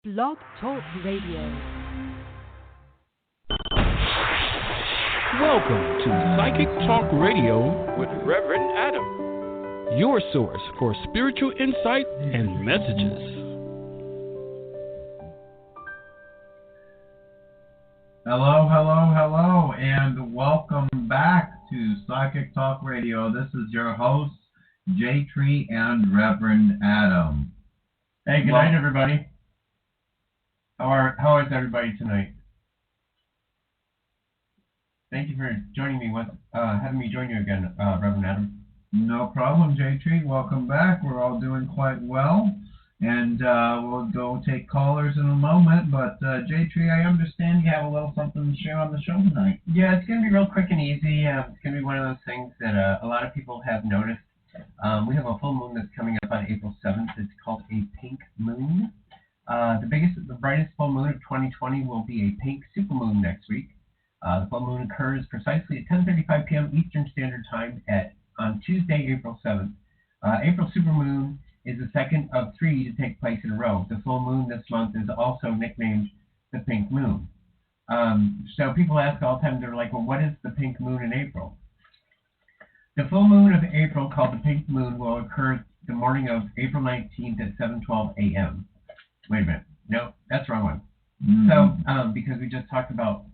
Blog Talk Radio. Welcome to Psychic Talk Radio with Reverend Adam, your source for spiritual insight and messages. Hello, and welcome back to Psychic Talk Radio. This is your host, J Tree and Reverend Adam. Hey, good night, everybody. How is everybody tonight? Thank you for joining me having me join you again, Reverend Adam. No problem, J Tree. Welcome back. We're all doing quite well, and we'll go take callers in a moment. But J Tree, I understand you have a little something to share on the show tonight. Yeah, it's going to be real quick and easy. It's going to be one of those things that a lot of people have noticed. We have a full moon that's coming up on April 7th. It's called a pink moon. The brightest full moon of 2020 will be a pink supermoon next week. The full moon occurs precisely at 10:35 p.m. Eastern Standard Time on Tuesday, April 7th. April supermoon is the second of three to take place in a row. The full moon this month is also nicknamed the pink moon. So people ask all the time, they're like, well, what is the pink moon in April? The full moon of April, called the pink moon, will occur the morning of April 19th at 7:12 a.m. Wait a minute. No, that's the wrong one. So, because we just talked about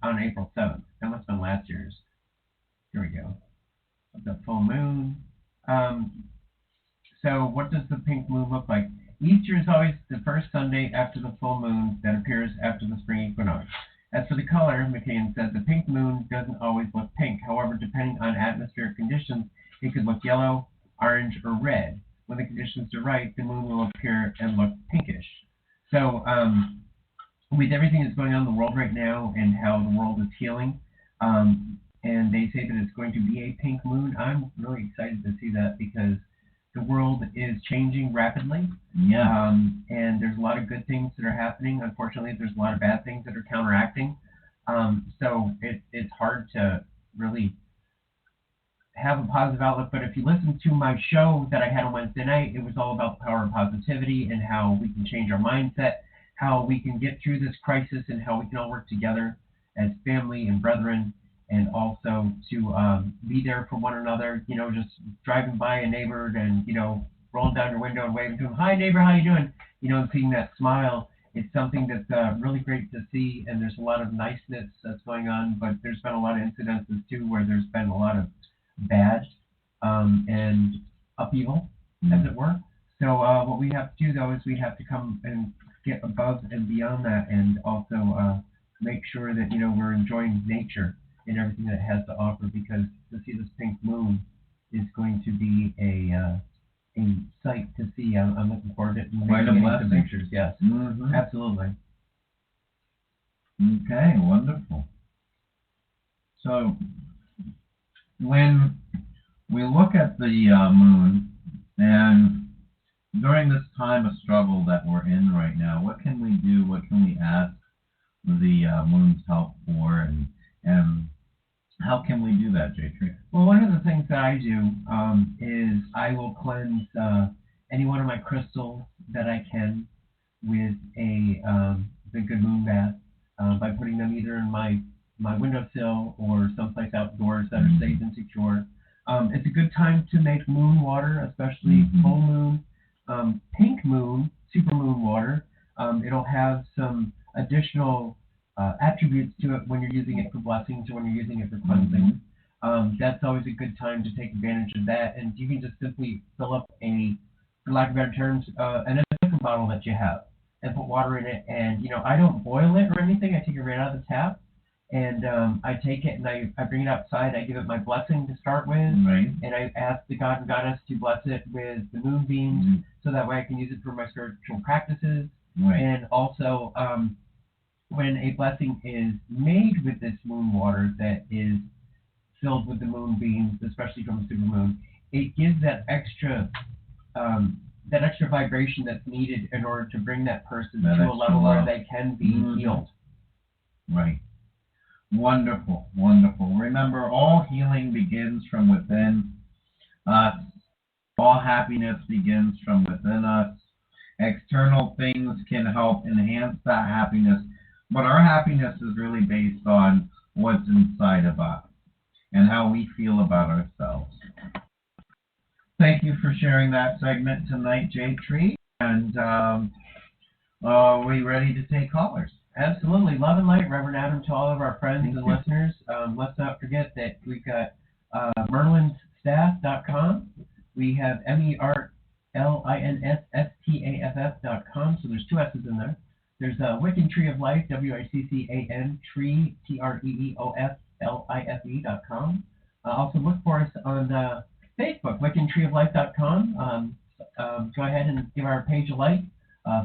on April 7th. That must have been last year's. Here we go. The full moon. So what does the pink moon look like? Each year is always the first Sunday after the full moon that appears after the spring equinox. As for the color, McCain said, the pink moon doesn't always look pink. However, depending on atmospheric conditions, it could look yellow, orange, or red. When the conditions are right, the moon will appear and look pinkish. So, with everything that's going on in the world right now and how the world is healing, and they say that it's going to be a pink moon, I'm really excited to see that because the world is changing rapidly. Yeah. And there's a lot of good things that are happening. Unfortunately, there's a lot of bad things that are counteracting. So it's hard to really have a positive outlook. But if you listen to my show that I had on Wednesday night, it was all about the power of positivity and how we can change our mindset, how we can get through this crisis, and how we can all work together as family and brethren, and also to be there for one another. You know, just driving by a neighbor and, you know, rolling down your window and waving to him, hi neighbor, how you doing? You know, and seeing that smile, it's something that's really great to see, and there's a lot of niceness that's going on, but there's been a lot of incidences too where there's been a lot of bad and upheaval, as it were. So what we have to do, though, is we have to come and get above and beyond that, and also make sure that, you know, we're enjoying nature and everything that it has to offer, because to see this pink moon is going to be a sight to see. I'm looking forward to it. Quite a blessing. Some pictures, yes. Mm-hmm. Absolutely. Okay, wonderful. So, when we look at the moon, and during this time of struggle that we're in right now, what can we do? What can we ask the moon's help for, and how can we do that, J-Tree? Well, one of the things that I do is I will cleanse any one of my crystals that I can with the good moon bath by putting them either in my windowsill or someplace outdoors that are safe and secure. It's a good time to make moon water, especially full moon, pink moon, super moon water. It'll have some additional attributes to it when you're using it for blessings or when you're using it for cleansing. That's always a good time to take advantage of that. And you can just simply fill up for lack of better terms, an different bottle that you have and put water in it. And, you know, I don't boil it or anything. I take it right out of the tap. And I take it and I bring it outside. I give it my blessing to start with. Right. And I ask the God and Goddess to bless it with the moonbeams so that way I can use it for my spiritual practices. Right. And also, when a blessing is made with this moon water that is filled with the moonbeams, especially from a supermoon, it gives that extra vibration that's needed in order to bring that person to a level where they can be healed. Right. Wonderful, wonderful. Remember, all healing begins from within us. All happiness begins from within us. External things can help enhance that happiness, but our happiness is really based on what's inside of us and how we feel about ourselves. Thank you for sharing that segment tonight, Jade Tree. And are we ready to take callers? Absolutely. Love and light, Reverend Adam, to all of our friends and listeners. Let's not forget that we've got merlinsstaff.com. We have merlinsstaff.com, so there's 2 S's in there. There's Wiccan Tree of Life, WICCAN, tree, TREEOFLIFE.com. Also look for us on Facebook, WiccanTreeOfLife.com. Go ahead and give our page a like.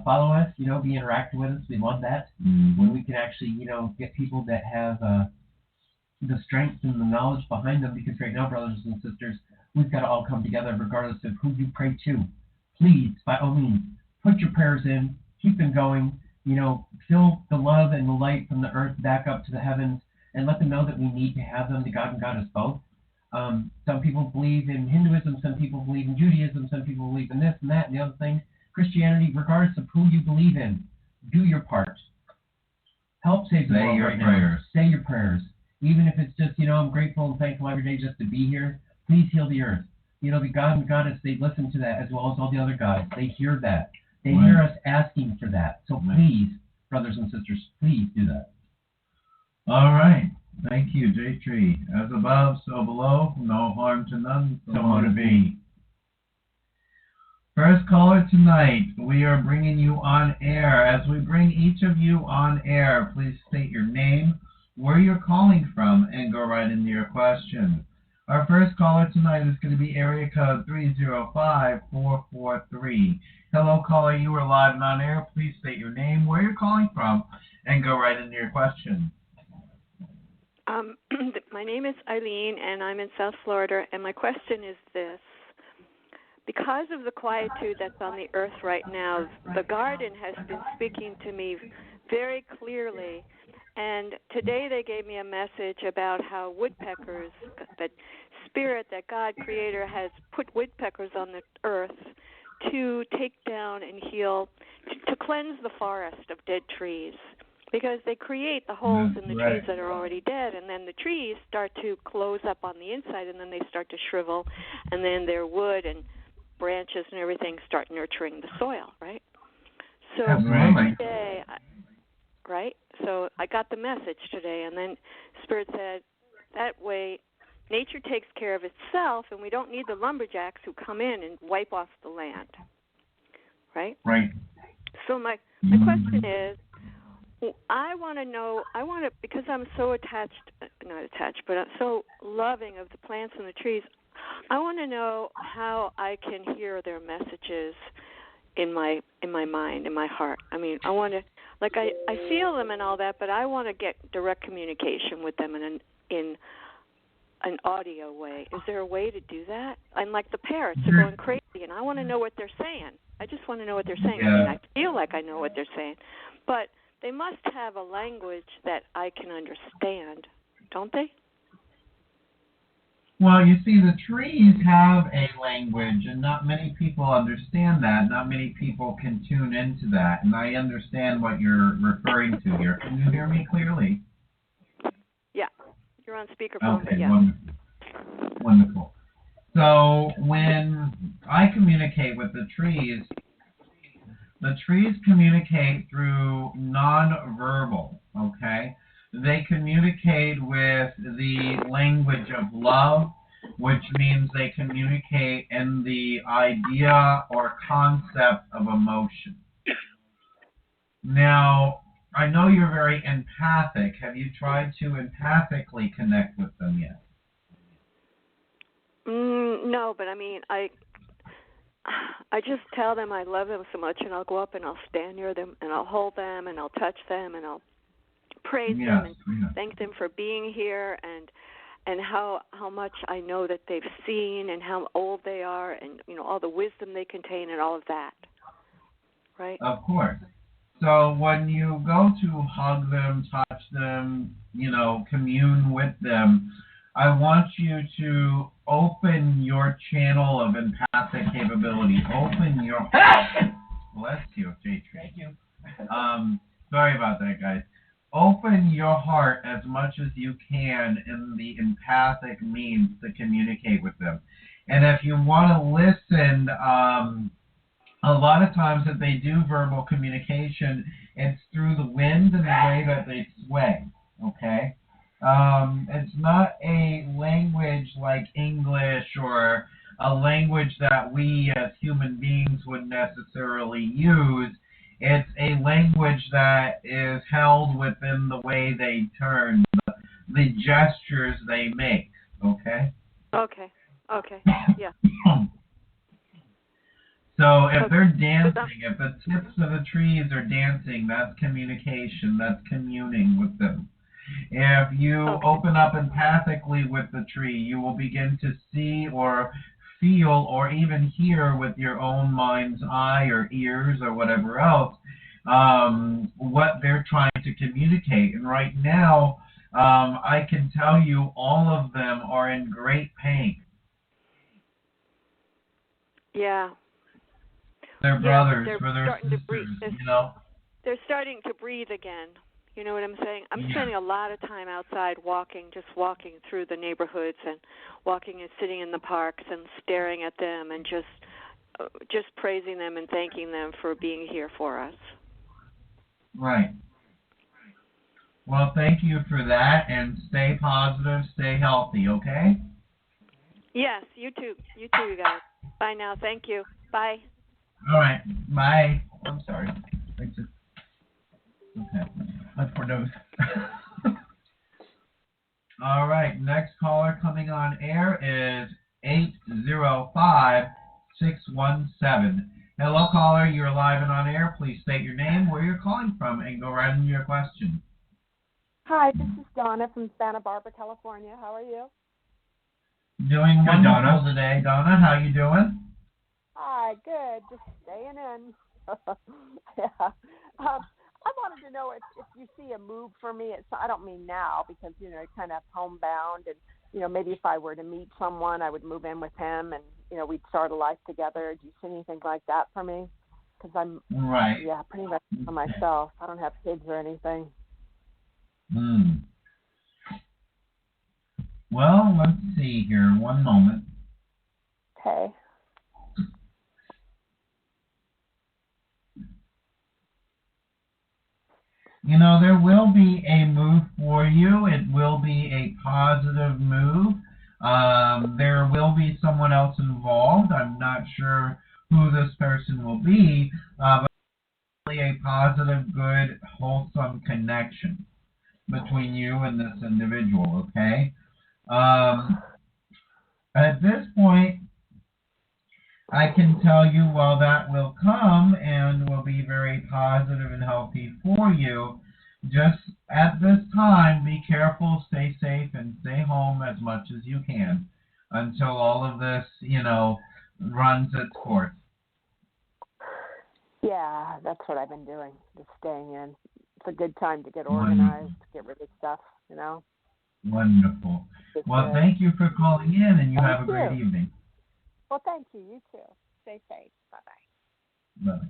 Follow us, be interactive with us. We love that. When we can actually, get people that have the strength and the knowledge behind them, because right now, brothers and sisters, we've got to all come together regardless of who you pray to. Please, by all means, put your prayers in, keep them going, fill the love and the light from the earth back up to the heavens, and let them know that we need to have them. The God and God is both. Some people believe in Hinduism, some people believe in Judaism, some people believe in this and that and the other thing. Christianity, regardless of who you believe in, do your part. Help save the world right now. Say your prayers. Even if it's just, I'm grateful and thankful every day just to be here. Please heal the earth. The God and Goddess, they listen to that as well as all the other gods. They hear that. They hear us asking for that. So please, brothers and sisters, please do that. All right. Thank you, J Tree. As above, so below. No harm to none. So want to be. First caller tonight, we are bringing you on air. As we bring each of you on air, please state your name, where you're calling from, and go right into your question. Our first caller tonight is going to be area code 305443. Hello, caller. You are live and on air. Please state your name, where you're calling from, and go right into your question. My name is Eileen, and I'm in South Florida, and my question is this. Because of the quietude that's on the earth right now, the garden has been speaking to me very clearly. And today they gave me a message about how woodpeckers, that spirit that God Creator has put woodpeckers on the earth to take down and heal, to cleanse the forest of dead trees. Because they create the holes in the trees that are already dead, and then the trees start to close up on the inside, and then they start to shrivel, and then their wood and branches and everything start nurturing the soil, right? So today, right? So I got the message today, and then Spirit said, that way nature takes care of itself, and we don't need the lumberjacks who come in and wipe off the land, right? Right. So my question is, I want to, because I'm so not attached, but I'm so loving of the plants and the trees, I want to know how I can hear their messages in my mind, in my heart. I mean, I want to, I feel them and all that, but I want to get direct communication with them in an audio way. Is there a way to do that? I'm like the parrots are going crazy, and I want to know what they're saying. I just want to know what they're saying. I mean, I feel like I know what they're saying, but they must have a language that I can understand, don't they? Well, you see, the trees have a language, and not many people understand that. Not many people can tune into that, and I understand what you're referring to here. Can you hear me clearly? Yeah, you're on speakerphone. Okay, yeah. Wonderful. So when I communicate with the trees communicate through nonverbal, okay? They communicate with the language of love, which means they communicate in the idea or concept of emotion. Now, I know you're very empathic. Have you tried to empathically connect with them yet? No, but I mean, I just tell them I love them so much, and I'll go up and I'll stand near them, and I'll hold them, and I'll touch them, and I'll praise them and thank them for being here, and how much I know that they've seen, and how old they are, and all the wisdom they contain, and all of that. Right? Of course. So when you go to hug them, touch them, commune with them, I want you to open your channel of empathic capability. Open your bless you, J Tree. Thank you. Sorry about that, guys. Open your heart as much as you can in the empathic means to communicate with them. And if you want to listen, a lot of times if they do verbal communication, it's through the wind and the way that they sway, okay? It's not a language like English or a language that we as human beings would necessarily use. It's a language that is held within the way they turn, the gestures they make, okay? Okay. Yeah. So if they're dancing, if the tips of the trees are dancing, that's communication, that's communing with them. If you open up empathically with the tree, you will begin to see or feel or even hear with your own mind's eye or ears or whatever else what they're trying to communicate. And right now, I can tell you all of them are in great pain. Yeah. Their brothers, they're for their starting to breathe. sisters, you know. They're starting to breathe again. You know what I'm saying? I'm spending a lot of time outside walking, just walking through the neighborhoods and walking and sitting in the parks and staring at them and just praising them and thanking them for being here for us. Right. Well, thank you for that, and stay positive, stay healthy, okay? Yes, you too. You too, you guys. Bye now. Thank you. Bye. All right. Bye. I'm sorry. Okay. My poor nose. All right. Next caller coming on air is 805-617. Hello, caller. You're live and on air. Please state your name, where you're calling from, and go right into your question. Hi, this is Donna from Santa Barbara, California. How are you? Doing Good, wonderful Donna. today, Donna. How you doing? Hi, good. Just staying in. Yeah. I wanted to know if you see a move for me. I don't mean now because, kind of homebound and, maybe if I were to meet someone, I would move in with him and, we'd start a life together. Do you see anything like that for me? Because I'm, Right. yeah, pretty much for myself. I don't have kids or anything. Well, let's see here. One moment. Okay. There will be a move for you. It will be a positive move. There will be someone else involved. I'm not sure who this person will be, but really a positive, good, wholesome connection between you and this individual, okay? At this point, I can tell you, while that will come and will be very positive and healthy for you, just at this time, be careful, stay safe, and stay home as much as you can until all of this, runs its course. Yeah, that's what I've been doing, just staying in. It's a good time to get organized, get rid of stuff, Wonderful. Well, thank you for calling in, and you have a great evening. Well, thank you. You too. Stay safe. Bye-bye. Bye.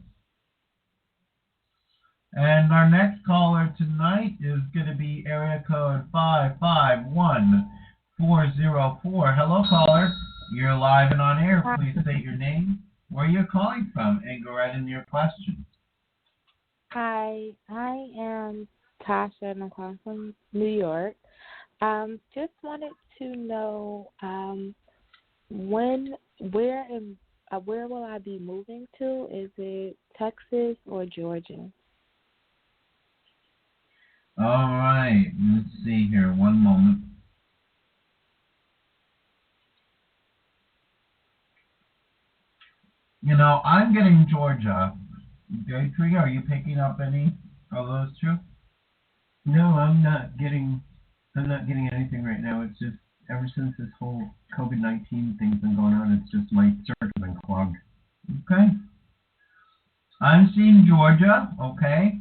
And our next caller tonight is going to be area code 551404. Hello, caller. You're live and on air. Please state your name, where you're calling from, and go right into your question. Hi, I am Tasha, and I'm calling from New York. Just wanted to know where will I be moving to? Is it Texas or Georgia? All right. Let's see here. One moment. I'm getting Georgia. J3, are you picking up any of those two? No, I'm not getting anything right now. It's just ever since this whole COVID-19 thing's been going on, it's just my circuit's been clogged. Okay. I'm seeing Georgia, okay.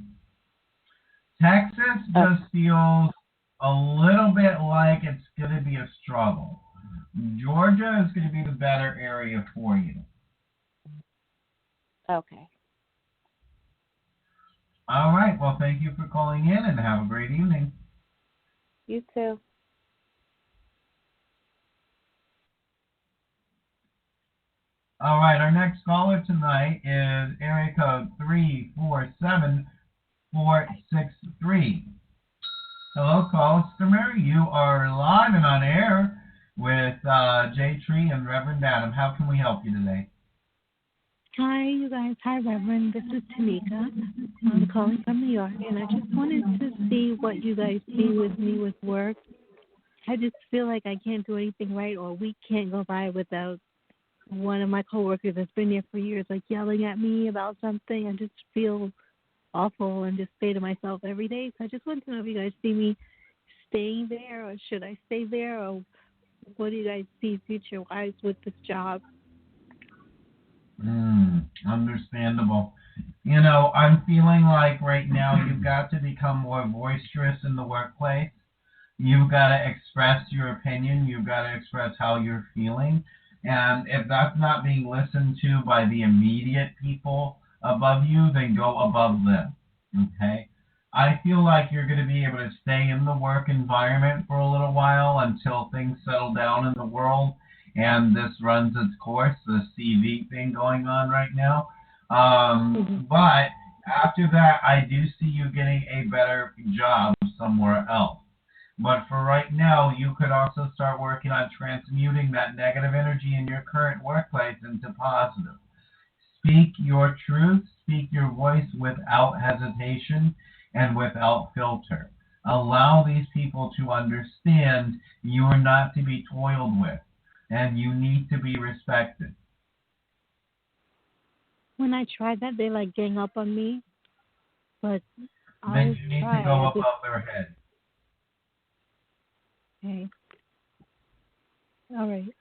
Texas just feels a little bit like it's going to be a struggle. Georgia is going to be the better area for you. Okay. All right. Well, thank you for calling in and have a great evening. You too. All right. Our next caller tonight is area code 347463. Hello, customer. You are live and on air with J Tree and Reverend Adam. How can we help you today? Hi, you guys. Hi, Reverend. This is Tanika. I'm calling from New York, and I just wanted to see what you guys see with me with work. I just feel like I can't do anything right, or a week can't go by without one of my coworkers that's been there for years, like yelling at me about something. I just feel awful and just say to myself every day. So I just want to know if you guys see me staying there, or should I stay there, or what do you guys see future-wise with this job? Understandable. You know, I'm feeling like right now you've got to become more boisterous in the workplace. You've got to express your opinion. You've got to express how you're feeling. And if that's not being listened to by the immediate people above you, then go above them. Okay? I feel like you're going to be able to stay in the work environment for a little while until things settle down in the world and this runs its course, the CV thing going on right now. But after that, I do see you getting a better job somewhere else. But for right now, you could also start working on transmuting that negative energy in your current workplace into positive. Speak your truth, speak your voice without hesitation and without filter. Allow these people to understand you are not to be toiled with, and you need to be respected. When I tried that, they like gang up on me, but then you need to go above their head. Okay. All right.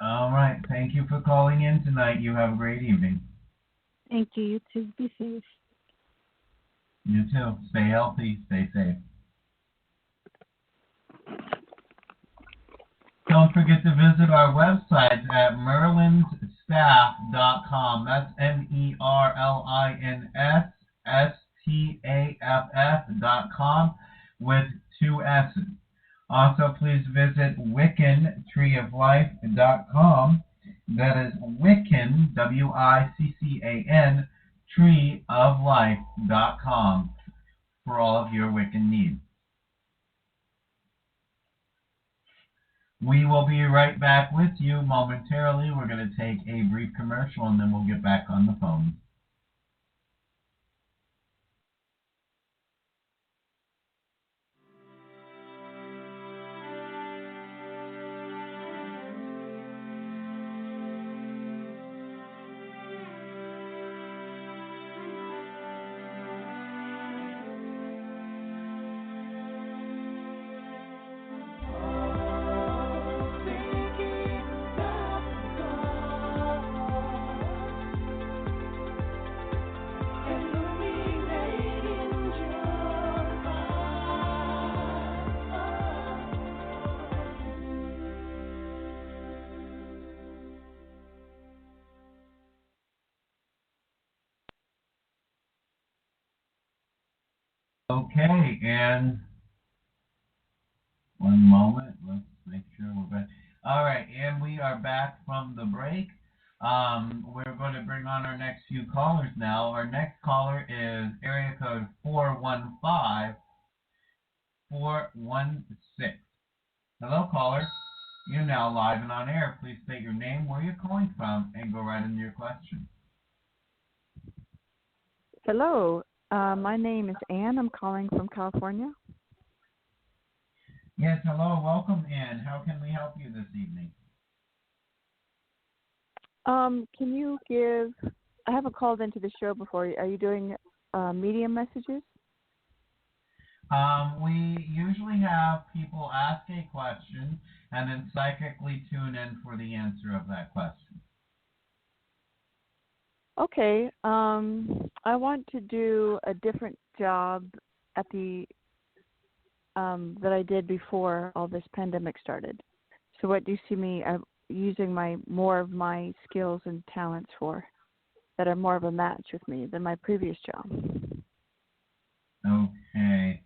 All right. Thank you for calling in tonight. You have a great evening. Thank you. You too. Be safe. You too. Stay healthy. Stay safe. Don't forget to visit our website at merlinsstaff.com. That's MERLINSSTAFF.com with 2 S's. Also, please visit WiccanTreeOfLife.com. That is Wiccan, WICCAN, treeoflife.com for all of your Wiccan needs. We will be right back with you momentarily. We're going to take a brief commercial and then we'll get back on the phone. Okay, and one moment. Let's make sure we're back. All right, and we are back from the break. We're going to bring on our next few callers now. Our next caller is area code 415416. Hello, caller. You're now live and on air. Please state your name, where you're calling from, and go right into your question. Hello. My name is Ann. I'm calling from California. Yes, hello. Welcome, Ann. How can we help you this evening? Can you give... I haven't called into the show before. Are you doing medium messages? We usually have people ask a question and then psychically tune in for the answer of that question. Okay. I want to do a different job at the that I did before all this pandemic started. So what do you see me using more of my skills and talents for that are more of a match with me than my previous job? Okay.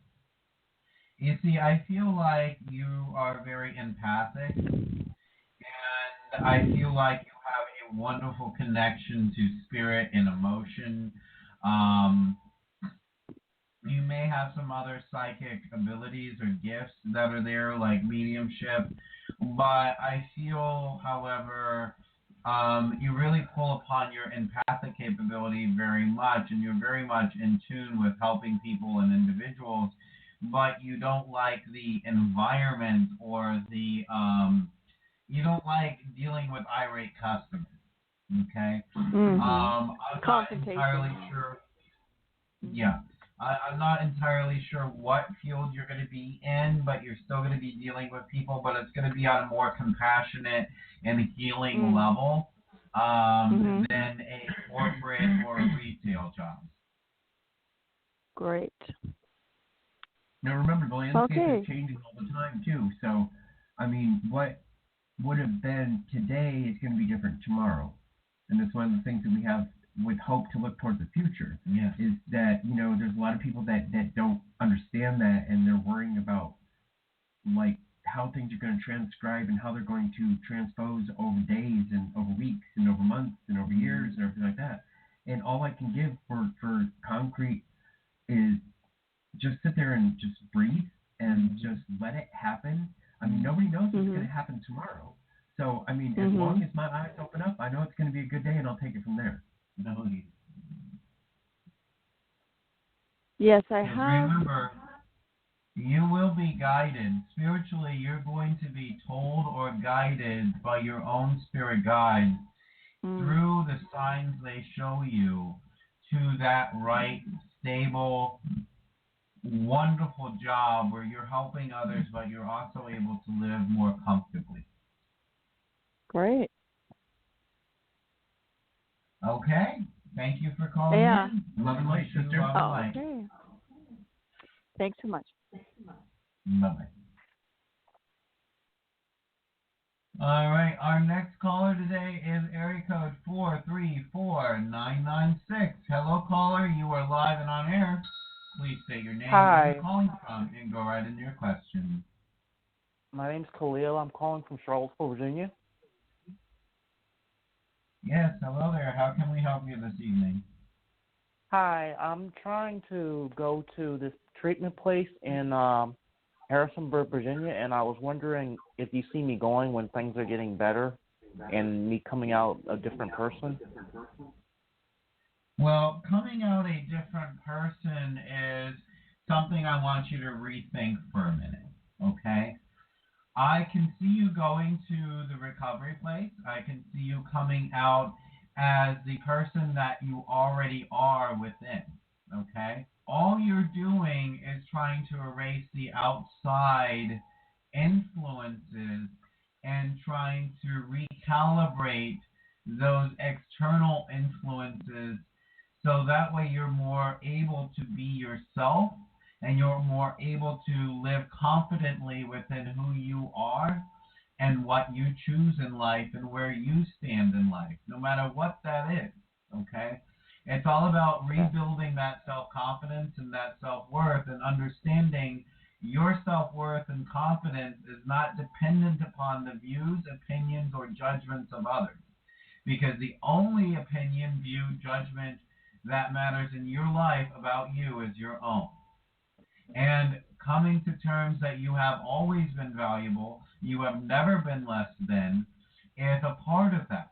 You see, I feel like you are very empathic, and I feel like you have a wonderful connection to spirit and emotion. Um, you may have some other psychic abilities or gifts that are there, like mediumship, but I feel, however, you really pull upon your empathic capability very much, and you're very much in tune with helping people and individuals, but you don't like the environment or you don't like dealing with irate customers. Okay? Mm-hmm. I'm not entirely sure. Yeah. I'm not entirely sure what field you're going to be in, but you're still going to be dealing with people, but it's going to be on a more compassionate and healing level than a corporate or a retail job. Great. Now remember, the landscape is changing all the time too. So, I mean, what would have been today is going to be different tomorrow, and that's one of the things that we have with hope to look towards the future. Yeah. Is that there's a lot of people that don't understand that, and they're worrying about like how things are going to transcribe and how they're going to transpose over days and over weeks and over months and over years and everything like that. And all I can give for concrete is just sit there and just breathe and just let it happen. I mean, nobody knows what's going to happen tomorrow. So, I mean, as long as my eyes open up, I know it's going to be a good day, and I'll take it from there. Yes, I have. Remember, you will be guided. Spiritually, you're going to be told or guided by your own spirit guides through the signs they show you to that right, stable, wonderful job where you're helping others, but you're also able to live more comfortably. Great. Okay. Thank you for calling in. Love and light, sister. Okay. Thanks so much. Bye-bye. All right. Our next caller today is area code 434-996. Hello, caller. You are live and on air. Please state your name, where you're calling from, and go right into your question. My name's Khalil. I'm calling from Charlottesville, Virginia. Yes, hello there. How can we help you this evening? Hi, I'm trying to go to this treatment place in Harrisonburg, Virginia, and I was wondering if you see me going when things are getting better and me coming out a different person. Well, coming out a different person is something I want you to rethink for a minute, okay? I can see you going to the recovery place. I can see you coming out as the person that you already are within, okay? All you're doing is trying to erase the outside influences and trying to recalibrate those external influences so that way you're more able to be yourself and you're more able to live confidently within who you are and what you choose in life and where you stand in life, no matter what that is, okay? It's all about rebuilding that self-confidence and that self-worth and understanding your self-worth and confidence is not dependent upon the views, opinions, or judgments of others. Because the only opinion, view, judgment that matters in your life about you is your own. And coming to terms that you have always been valuable, you have never been less than, is a part of that.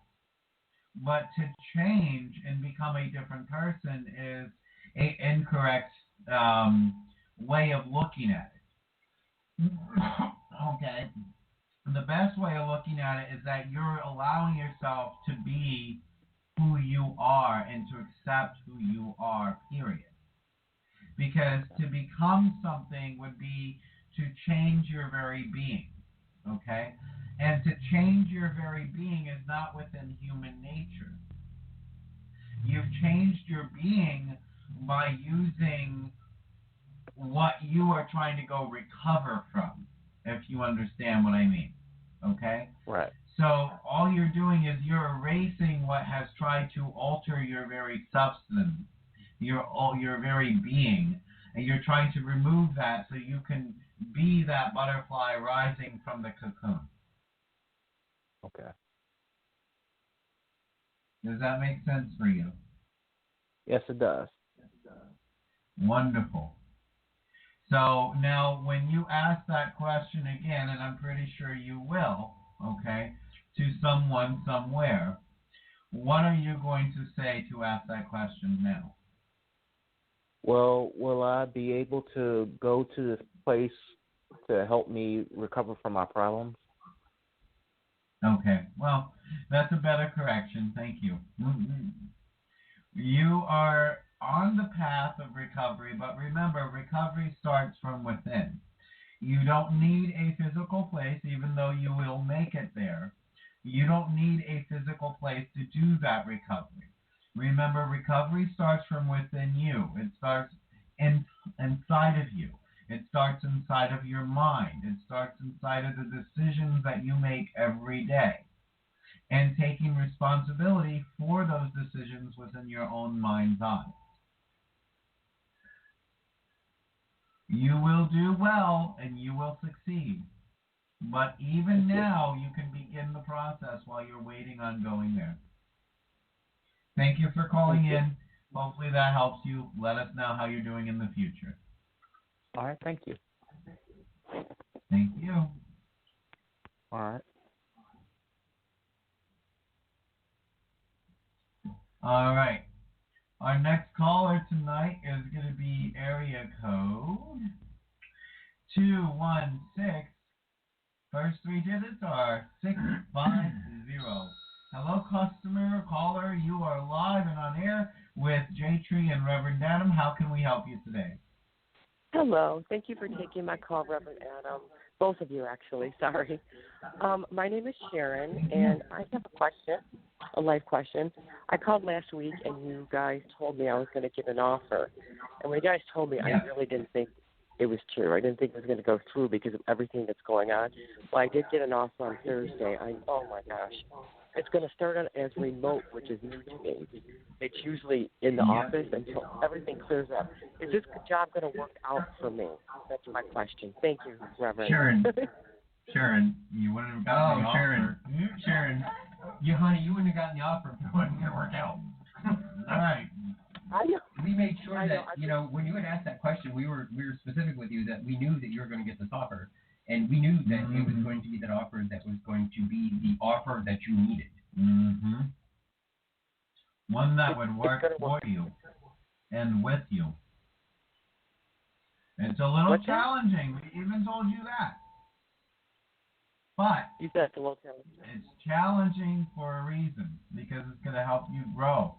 But to change and become a different person is an incorrect way of looking at it. Okay. The best way of looking at it is that you're allowing yourself to be who you are and to accept who you are, period. Because to become something would be to change your very being, okay? And to change your very being is not within human nature. You've changed your being by using what you are trying to go recover from, if you understand what I mean, okay? Right. So all you're doing is you're erasing what has tried to alter your very substance, your very being, And you're trying to remove that so you can be that butterfly rising from the cocoon. Okay. Does that make sense for you? Yes, it does. Wonderful. So now when you ask that question again, and I'm pretty sure you will, okay, to someone somewhere, what are you going to say to ask that question now? Well, will I be able to go to this place to help me recover from my problems? Okay, well, that's a better correction. Thank you. You are on the path of recovery, but remember, recovery starts from within. You don't need a physical place, even though you will make it there. You don't need a physical place to do that recovery. Remember, recovery starts from within you. It starts inside of you. It starts inside of your mind. It starts inside of the decisions that you make every day. And taking responsibility for those decisions within your own mind's eye. You will do well and you will succeed. But even now, you can begin the process while you're waiting on going there. Thank you for calling in. Hopefully that helps you. Let us know how you're doing in the future. All right, thank you. Thank you. All right. All right. Our next caller tonight is going to be area code 216. First three digits are 650. Hello, customer, caller. You are live and on air with J-Tree and Reverend Adam. How can we help you today? Hello. Thank you for taking my call, Reverend Adam. Both of you, actually. Sorry. My name is Sharon, and I have a question, a life question. I called last week, and you guys told me I was going to get an offer. And when you guys told me, I really didn't think it was true. I didn't think it was going to go through because of everything that's going on. Well, I did get an offer on Thursday. Oh, my gosh. It's going to start out as remote, which is new to me. It's usually in the office until everything clears up. Is this job going to work out for me? That's my question. Thank you, Reverend. Sharon, you wouldn't have gotten the offer. Sharon, honey, you wouldn't have gotten the offer if it wasn't going to work out. All right. We made sure that, when you had asked that question, we were specific with you that we knew that you were going to get this offer. And we knew that it was going to be that offer that was going to be the offer that you needed. Mm-hmm. One that would work for you and with you. It's a little challenging. We even told you that. But you said it's a little challenging. It's challenging for a reason, because it's going to help you grow.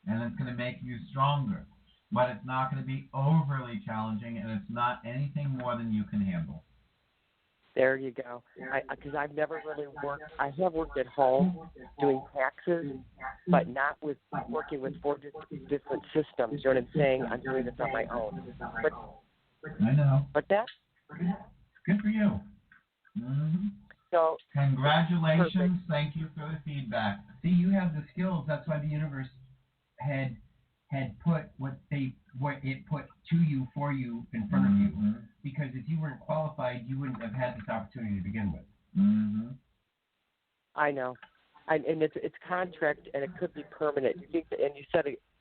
And it's going to make you stronger. But it's not going to be overly challenging, and it's not anything more than you can handle. There you go. Because I've never really worked. I have worked at home doing taxes, but not with working with 4 different systems. You know what I'm saying? I'm doing this on my own. But I know. But that's good for you. Mm-hmm. So congratulations. Perfect. Thank you for the feedback. See, you have the skills. That's why the universe had put what it put to you, for you, in front of you. Because if you weren't qualified, you wouldn't have had this opportunity to begin with. Mm-hmm. I know, and it's contract, and it could be permanent. You think, and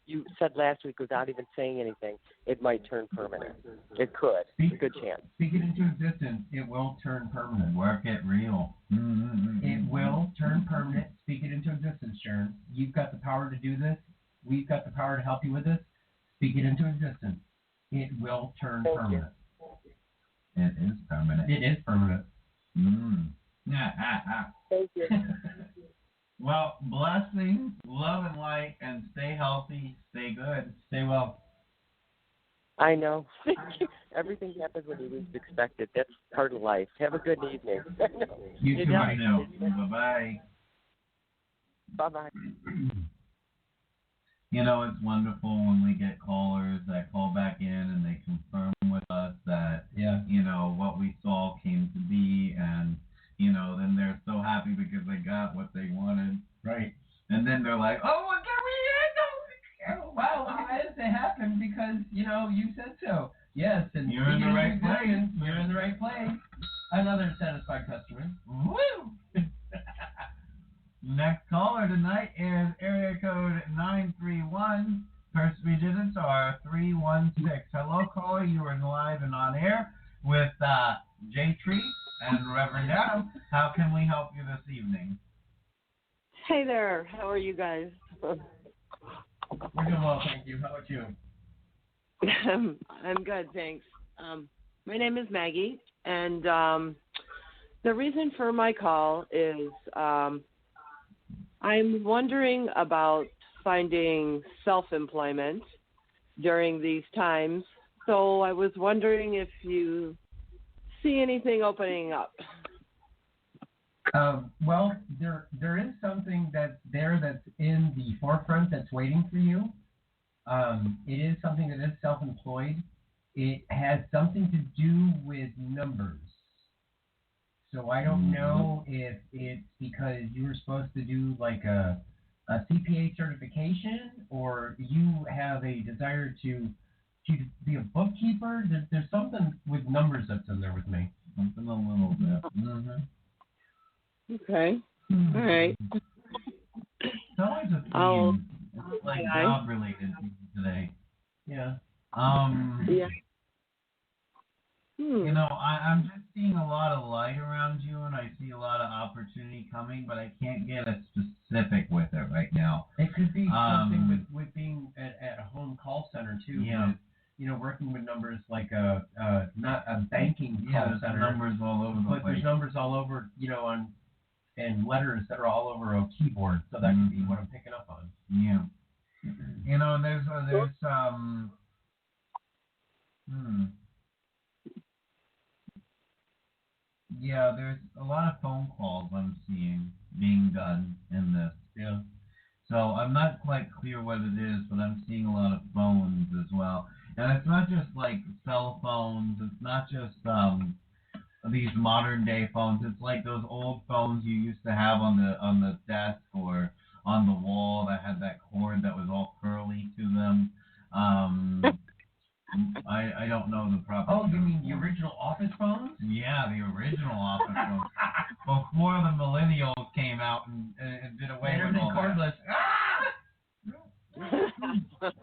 you said last week without even saying anything, it might turn permanent. It could. A good chance. Speak it into existence. It will turn permanent. Work it real. Mm-hmm. It will turn permanent. Speak it into existence, Sharon. You've got the power to do this. We've got the power to help you with this. Speak it into existence. It will turn permanent. It is permanent. It is permanent. Thank you. Well, blessings, love and light, and stay healthy, stay good, stay well. I know. Everything happens when you least expect it. That's part of life. Have a good evening. You too, I know. Bye-bye. Bye-bye. It's wonderful when we get callers that call back in and they confirm with us that, what we saw came to be, and, then they're so happy because they got what they wanted. Right. And then they're like, oh, well, can we handle? Well, it has to happen because, so. You said so. Yes, and You're in the right place. You're in the right place. Another satisfied customer. Woo! Next caller tonight is area code 931. First three digits are 316. Hello, caller. You are live and on air with J Tree and Reverend Adam. How can we help you this evening? Hey there. How are you guys? We're doing well, thank you. How about you? I'm good, thanks. My name is Maggie, and the reason for my call is I'm wondering about finding self-employment during these times. So I was wondering if you see anything opening up. Well, there is something that's in the forefront that's waiting for you. It is something that is self-employed. It has something to do with numbers. So I don't know if it's because you were supposed to do like a CPA certification, or you have a desire to be a bookkeeper. There's something with numbers that's in there with me. Something a little bit. Mm-hmm. Okay. All right. It's always a theme. It's like job-related today. Yeah. Yeah. You know, I'm just seeing a lot of light around you, and I see a lot of opportunity coming, but I can't get a specific with it right now. It could be something with being at a home call center too. Yeah. With, you know, working with numbers like not a banking call center. Numbers all over the place. But there's numbers all over, you know, and letters that are all over a keyboard. So that could be what I'm picking up on. Yeah. You know, there's Yeah, there's a lot of phone calls I'm seeing being done in this. Yeah. So I'm not quite clear what it is, but I'm seeing a lot of phones as well. And it's not just like cell phones. It's not just these modern day phones. It's like those old phones you used to have on the desk or on the wall that had that cord that was all curly to them. I don't know the proper. Oh, you mean the original office phones? Yeah, the original office phones. Before the millennials came out and did away with all cordless. that.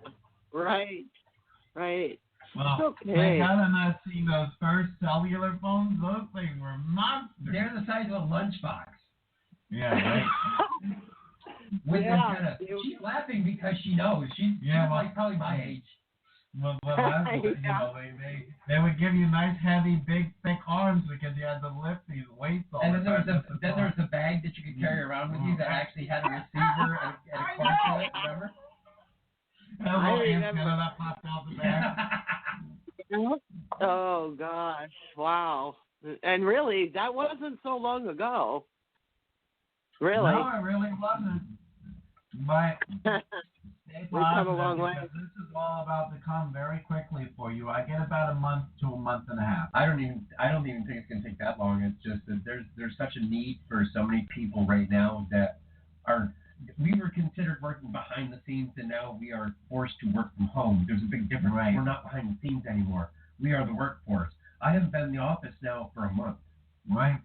Right. Well, okay. Thank God I'm not seeing those first cellular phones. Those things were monsters. They're the size of a lunchbox. Yeah, right. With them kind of, she's laughing because she knows. She's like probably my age. Well, you know, they would give you nice, heavy, big, thick arms because you had to lift these weights all and the time. Then there was a bag that you could carry around with you that actually had a receiver and a cord to it, remember? I remember. That popped out the bag. Oh, gosh. Wow. And really, that wasn't so long ago. Really? No, it really wasn't. But stay we've come a long way. This is all about to come very quickly for you. I get about a month to a month and a half. I don't even think it's gonna take that long. It's just that there's such a need for so many people right now that are. We were considered working behind the scenes, and now we are forced to work from home. There's a big difference. Right. We're not behind the scenes anymore. We are the workforce. I haven't been in the office now for a month. Right.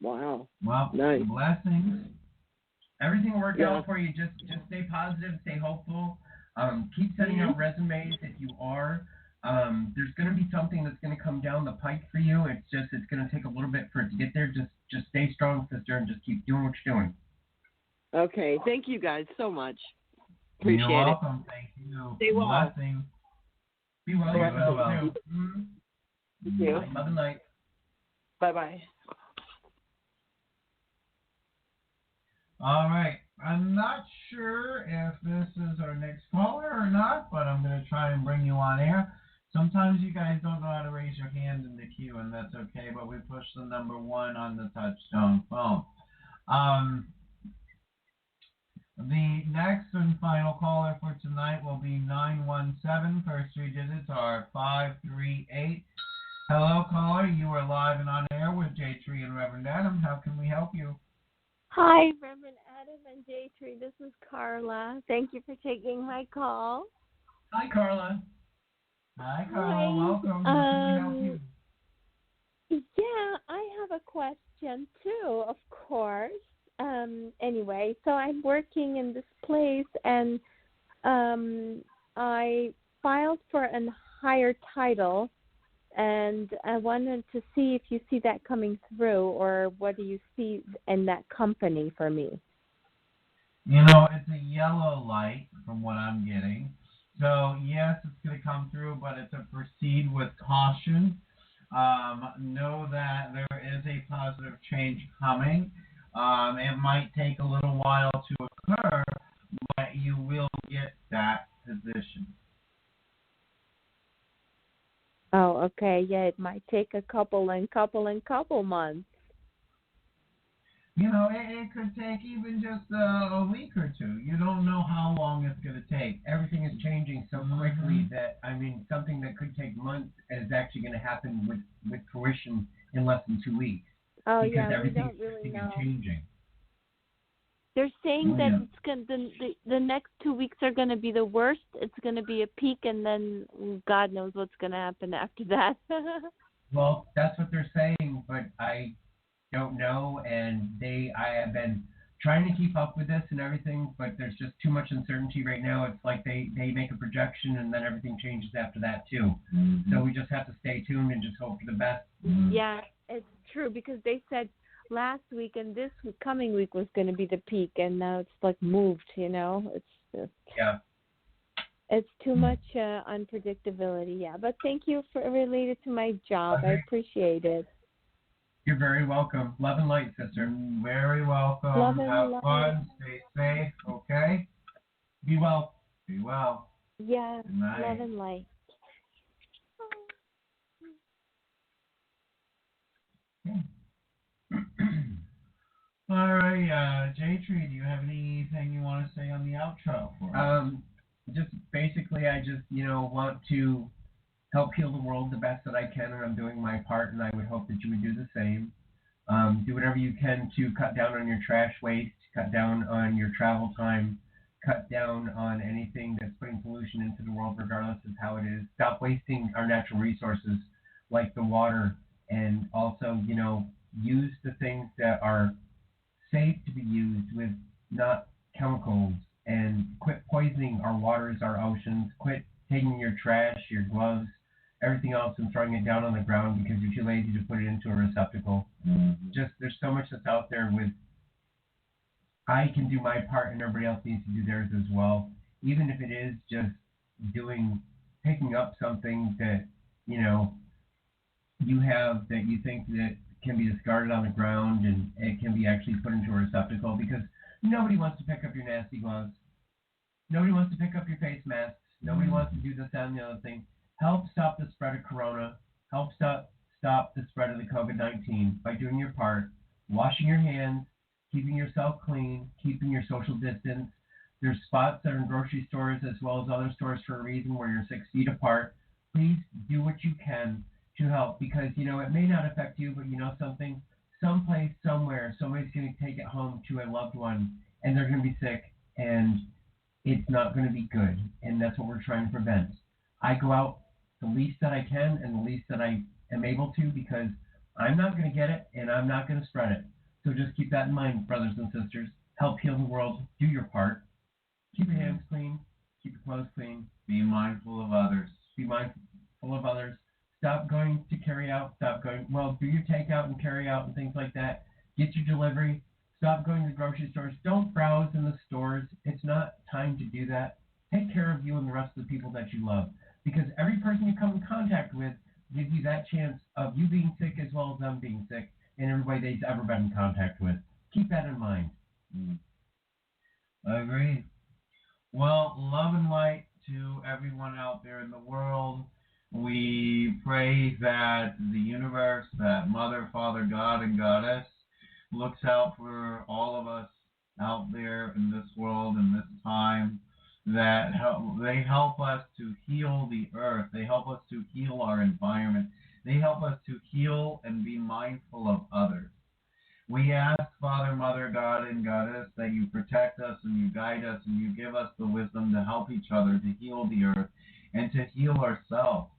Wow. Well, nice. Blessings. Everything will work out for you. Just stay positive, stay hopeful. Keep sending out resumes if you are. There's going to be something that's going to come down the pike for you. It's going to take a little bit for it to get there. Just stay strong, sister, and just keep doing what you're doing. Okay. Thank you guys so much. Appreciate You're it. welcome. Thank you. Stay well. Blessings. Be well yourself, too. Thank you. Love and light. Bye-bye. All right. I'm not sure if this is our next caller or not, but I'm going to try and bring you on air. Sometimes you guys don't know how to raise your hand in the queue, and that's okay, but we push the number 1 on the touchtone phone. The next and final caller for tonight will be 917. First 3 digits are 538. Hello, caller. You are live and on air with J Tree and Reverend Adam. How can we help you? Hi, Reverend Adam and J Tree. This is Carla. Thank you for taking my call. Hi, Carla. Hi, Carla. Hi. Welcome. How can we help you? Yeah, I have a question too, of course. Anyway, so I'm working in this place, and I filed for a higher title, and I wanted to see if you see that coming through, or what do you see in that company for me? You know, it's a yellow light from what I'm getting. So, yes, it's going to come through, but it's a proceed with caution. Know that there is a positive change coming. It might take a little while to occur, but you will get that position. Oh, okay. Yeah, it might take a couple months. You know, it could take even just a week or two. You don't know how long it's going to take. Everything is changing so quickly that, I mean, something that could take months is actually going to happen with fruition in less than 2 weeks. Oh, because yeah, we everything's don't really shifting know. and changing. They're saying that yeah. it's going the next 2 weeks are going to be the worst. It's going to be a peak, and then God knows what's going to happen after that. Well, that's what they're saying, but I don't know, and I have been trying to keep up with this and everything, but there's just too much uncertainty right now. It's like they make a projection, and then everything changes after that, too. Mm-hmm. So we just have to stay tuned and just hope for the best. Yeah, it's true, because they said last week and this coming week was going to be the peak, and now it's like moved, you know. It's too much unpredictability, yeah. But thank you for related to my job. Okay. I appreciate it. You're very welcome. Love and light, sister. Very welcome. Love and Have light. fun. Stay safe, okay? Be well. Be well. Yeah, Good night. love and light. All right, J-Tree, do you have anything you want to say on the outro for us? Just basically, I just, want to help heal the world the best that I can, and I'm doing my part, and I would hope that you would do the same. Do whatever you can to cut down on your trash waste, cut down on your travel time, cut down on anything that's putting pollution into the world, regardless of how it is. Stop wasting our natural resources like the water, and also, use the things that are safe to be used with not chemicals, and quit poisoning our waters, our oceans. Quit taking your trash, your gloves, everything else, and throwing it down on the ground because you're too lazy to put it into a receptacle. Mm-hmm. Just there's so much that's out there with I can do my part and everybody else needs to do theirs as well. Even if it is just picking up something that, you have that you think that can be discarded on the ground and it can be actually put into a receptacle, because nobody wants to pick up your nasty gloves. Nobody wants to pick up your face masks. Nobody wants to do this, that, and the other thing. Help stop the spread of corona. Help stop the spread of the COVID-19 by doing your part, washing your hands, keeping yourself clean, keeping your social distance. There's spots that are in grocery stores as well as other stores for a reason where you're 6 feet apart. Please do what you can to help, because, it may not affect you, but something, someplace, somewhere, somebody's going to take it home to a loved one, and they're going to be sick, and it's not going to be good, and that's what we're trying to prevent. I go out the least that I can and the least that I am able to, because I'm not going to get it, and I'm not going to spread it. So just keep that in mind, brothers and sisters. Help heal the world. Do your part. Keep your hands clean. Keep your clothes clean. Be mindful of others. Be mindful of others. Stop going to carry out. Do your takeout and carry out and things like that. Get your delivery. Stop going to the grocery stores. Don't browse in the stores. It's not time to do that. Take care of you and the rest of the people that you love, because every person you come in contact with gives you that chance of you being sick as well as them being sick, and everybody they've ever been in contact with. Keep that in mind. I agree. Well, love and light to everyone out there in the world. We pray that the universe, that Mother, Father, God, and Goddess looks out for all of us out there in this world in this time, that they help us to heal the earth. They help us to heal our environment. They help us to heal and be mindful of others. We ask, Father, Mother, God, and Goddess, that you protect us and you guide us and you give us the wisdom to help each other to heal the earth and to heal ourselves,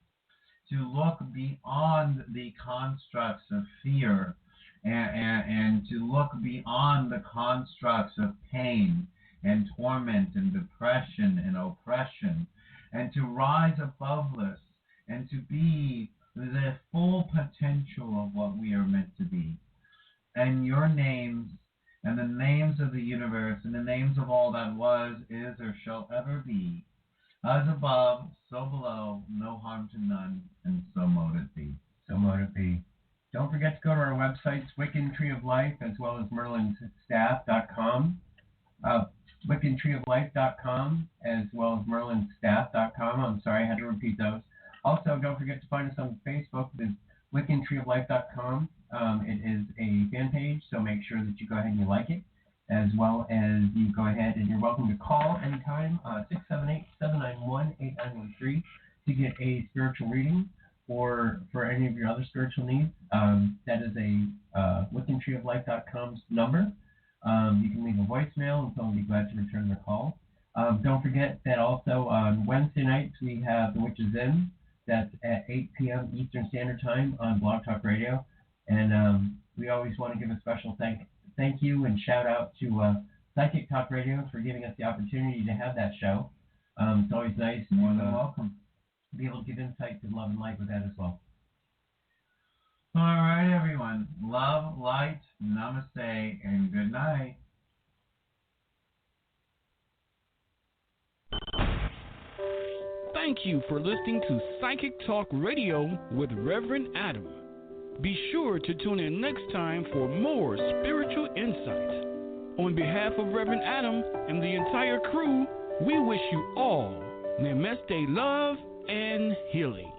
to look beyond the constructs of fear and to look beyond the constructs of pain and torment and depression and oppression, and to rise above this and to be the full potential of what we are meant to be. And your names and the names of the universe and the names of all that was, is, or shall ever be, as above, so below, no harm to none, and so mote it be. So mote it be. Don't forget to go to our websites, Wiccan Tree of Life, as well as merlinstaff.com. WiccanTreeOfLife.com, as well as merlinstaff.com. I'm sorry, I had to repeat those. Also, don't forget to find us on Facebook with WiccanTreeOfLife.com. It is a fan page, so make sure that you go ahead and you like it, as well as you go ahead and you're welcome to call anytime, 678-791-8913 to get a spiritual reading or for any of your other spiritual needs. That is a WiccanTreeOfLife.com's number. You can leave a voicemail and someone will be glad to return the call. Don't forget that also on Wednesday nights we have The Witch's Inn. That's at 8 p.m. Eastern Standard Time on Blog Talk Radio. And we always want to give a special thank you and shout out to Psychic Talk Radio for giving us the opportunity to have that show. It's always nice and more than welcome to be able to give insight to love and light with that as well. All right, everyone. Love, light, namaste, and good night. Thank you for listening to Psychic Talk Radio with Reverend Adam. Be sure to tune in next time for more spiritual insight. On behalf of Reverend Adam and the entire crew, we wish you all namaste, love, and healing.